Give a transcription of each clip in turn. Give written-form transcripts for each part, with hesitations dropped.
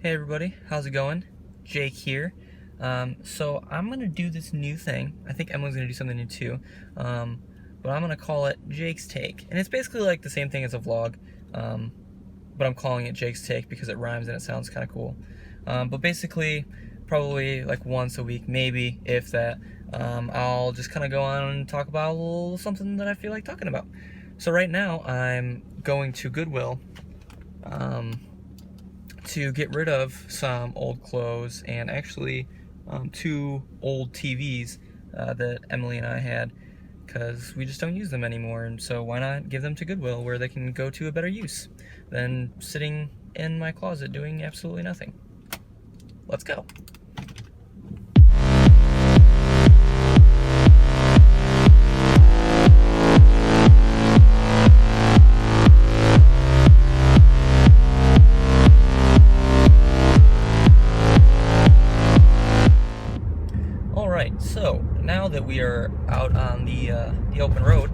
Hey everybody, how's it going? Jake here. So I'm gonna do this new thing. I think Emily's gonna do something new too. But I'm gonna call it Jake's Take, and it's basically like the same thing as a vlog. But I'm calling it Jake's Take because it rhymes and it sounds kind of cool. But basically, probably like once a week, maybe if that. I'll just kind of go on and talk about a little something that I feel like talking about. So right now I'm going to Goodwill. To get rid of some old clothes and actually two old TVs that Emily and I had, because we just don't use them anymore, and so why not give them to Goodwill where they can go to a better use than sitting in my closet doing absolutely nothing. Let's go. Alright, so now that we are out on the open road,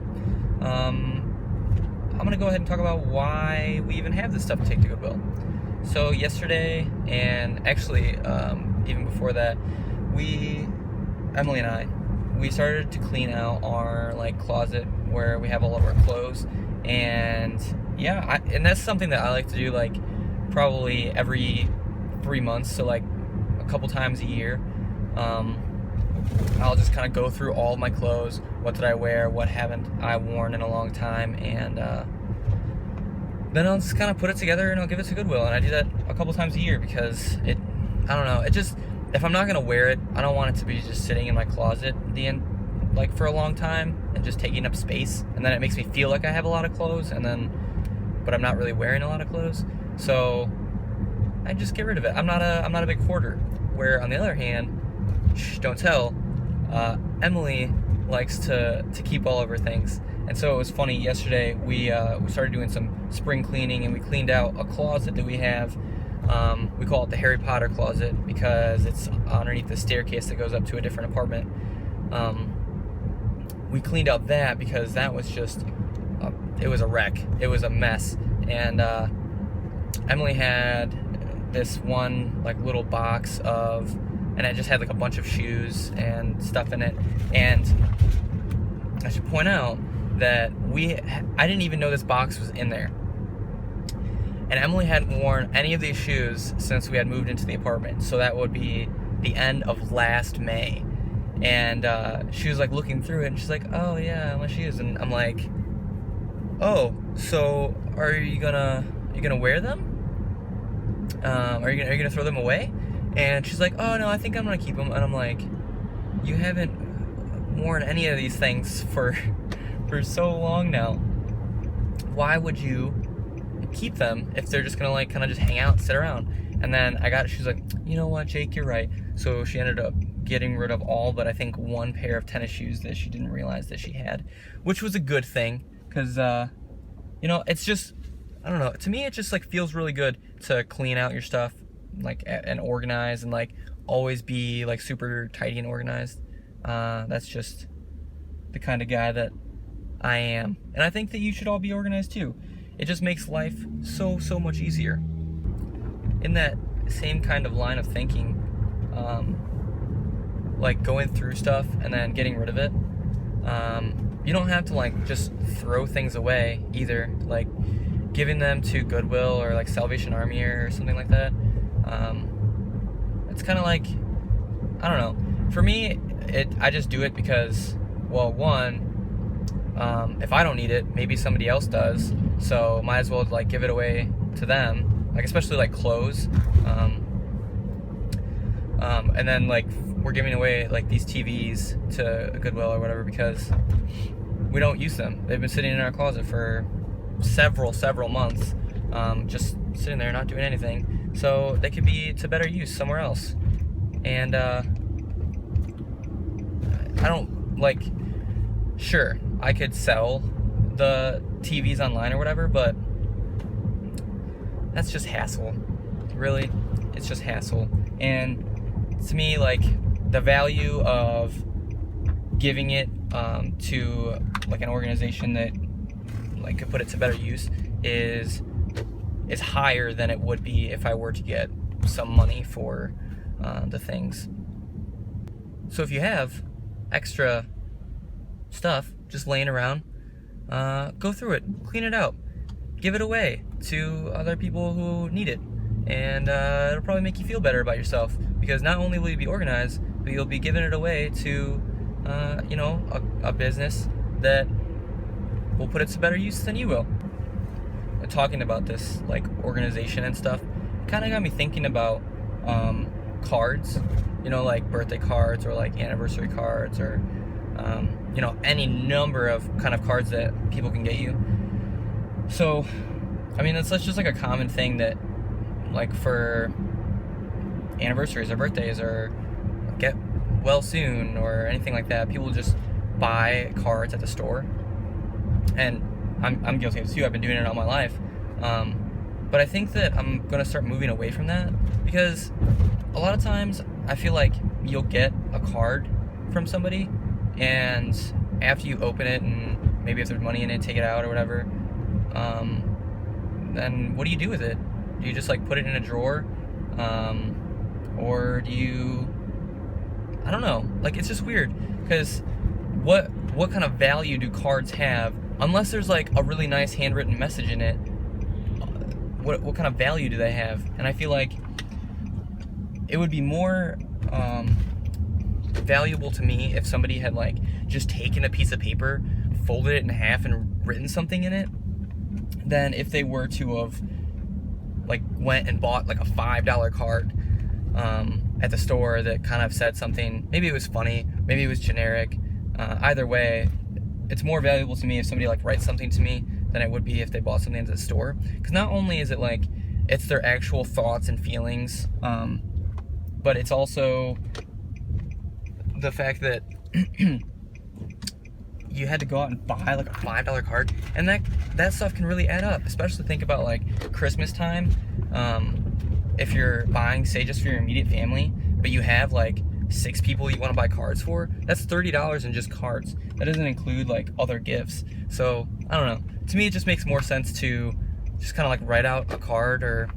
I'm going to go ahead and talk about why we even have this stuff to take to Goodwill. So yesterday, and actually even before that, Emily and I, we started to clean out our closet where we have all of our clothes, and yeah, and that's something that I like to do probably every 3 months, so a couple times a year. I'll just kind of go through all my clothes. What did I wear? What haven't I worn in a long time? And then I'll just kind of put it together and I'll give it to Goodwill. And I do that a couple times a year because I don't know, if I'm not gonna wear it, I don't want it to be just sitting in my closet for a long time and just taking up space. And then it makes me feel like I have a lot of clothes, but I'm not really wearing a lot of clothes. So I just get rid of it. I'm not a big hoarder. Where on the other hand, don't tell, Emily likes to keep all of her things. And so it was funny, yesterday we started doing some spring cleaning, and we cleaned out a closet that we have. We call it the Harry Potter closet because it's underneath the staircase that goes up to a different apartment. We cleaned out that because that was just it was a wreck. It was a mess. And Emily had this one little box and it just had a bunch of shoes and stuff in it. And I should point out that I didn't even know this box was in there. And Emily hadn't worn any of these shoes since we had moved into the apartment. So that would be the end of last May. And she was looking through it, and she's like, "Oh yeah, my shoes." And I'm like, "Oh, so are you gonna wear them? Are you gonna throw them away?" And she's like, "Oh no, I think I'm gonna keep them." And I'm like, "You haven't worn any of these things for so long now. Why would you keep them if they're just gonna kind of just hang out and sit around?" And then she's like, "You know what, Jake, you're right." So she ended up getting rid of all but I think one pair of tennis shoes that she didn't realize that she had, which was a good thing, because it's just, I don't know, to me it just feels really good to clean out your stuff and organize, and always be super tidy and organized. That's just the kind of guy that I am, and I think that you should all be organized too. It just makes life so much easier. In that same kind of line of thinking, going through stuff and then getting rid of it, you don't have to just throw things away either, giving them to Goodwill or Salvation Army or something like that. It's kind of I don't know. For me, I just do it because, well, one, if I don't need it, maybe somebody else does. So might as well give it away to them, especially clothes. And then we're giving away these TVs to Goodwill or whatever because we don't use them. They've been sitting in our closet for several months, just sitting there not doing anything. So they could be to better use somewhere else. And I don't sure, I could sell the TVs online or whatever, but that's just hassle. Really, it's just hassle. And to me, the value of giving it to an organization that put it to better use is higher than it would be if I were to get some money for the things. So if you have extra stuff just laying around, go through it, clean it out, give it away to other people who need it, and it'll probably make you feel better about yourself, because not only will you be organized, but you'll be giving it away to a business that will put it to better use than you will. Talking about this like organization and stuff kind of got me thinking about cards, like birthday cards or like anniversary cards, or any number of kind of cards that people can get you. So I mean, that's just like a common thing that, like, for anniversaries or birthdays or get well soon or anything like that, people just buy cards at the store. And I'm guilty of this too. I've been doing it all my life. But I think that I'm gonna start moving away from that, because a lot of times I feel like you'll get a card from somebody, and after you open it and maybe if there's money in it, take it out or whatever, then what do you do with it? Do you just like put it in a drawer? Or do you, I don't know, like, it's just weird, because what kind of value do cards have unless there's like a really nice handwritten message in it? What kind of value do they have? And I feel like it would be more valuable to me if somebody had like just taken a piece of paper, folded it in half, and written something in it, than if they were to have like went and bought like a $5 card at the store that kind of said something. Maybe it was funny, maybe it was generic. Either way, it's more valuable to me if somebody like writes something to me than it would be if they bought something at the store. Because not only is it like it's their actual thoughts and feelings, but it's also the fact that you had to go out and buy like a $5 card, and that stuff can really add up. Especially think about like Christmas time. If you're buying, say, just for your immediate family, but you have like 6 people you want to buy cards for, that's $30 in just cards. That doesn't include like other gifts. So I don't know. To me, it just makes more sense to just kind of like write out a card or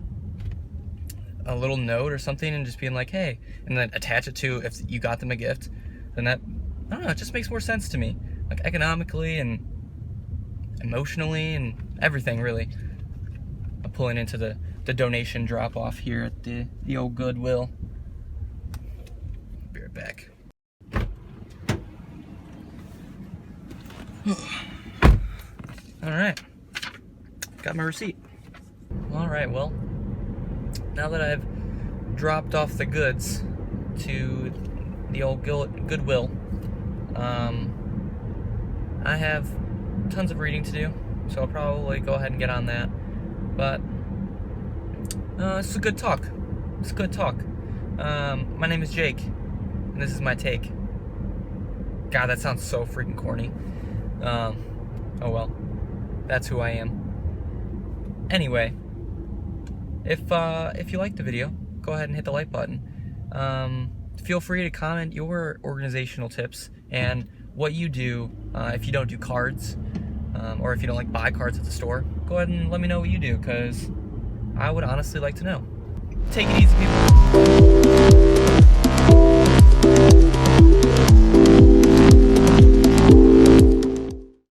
a little note or something, and just being like, hey, and then attach it to if you got them a gift. Then that, I don't know, it just makes more sense to me, like economically and emotionally and everything, really. I'm pulling into the donation drop off here at the old Goodwill. Be right back. All right, got my receipt. All right, well, now that I've dropped off the goods to the old Goodwill, I have tons of reading to do, so I'll probably go ahead and get on that. But it's a good talk. It's a good talk. My name is Jake, and this is my take. God, that sounds so freaking corny. Oh well, that's who I am. Anyway, if you like the video, go ahead and hit the like button. Feel free to comment your organizational tips and what you do if you don't do cards, or if you don't like buy cards at the store. Go ahead and let me know what you do, because I would honestly like to know. Take it easy, people.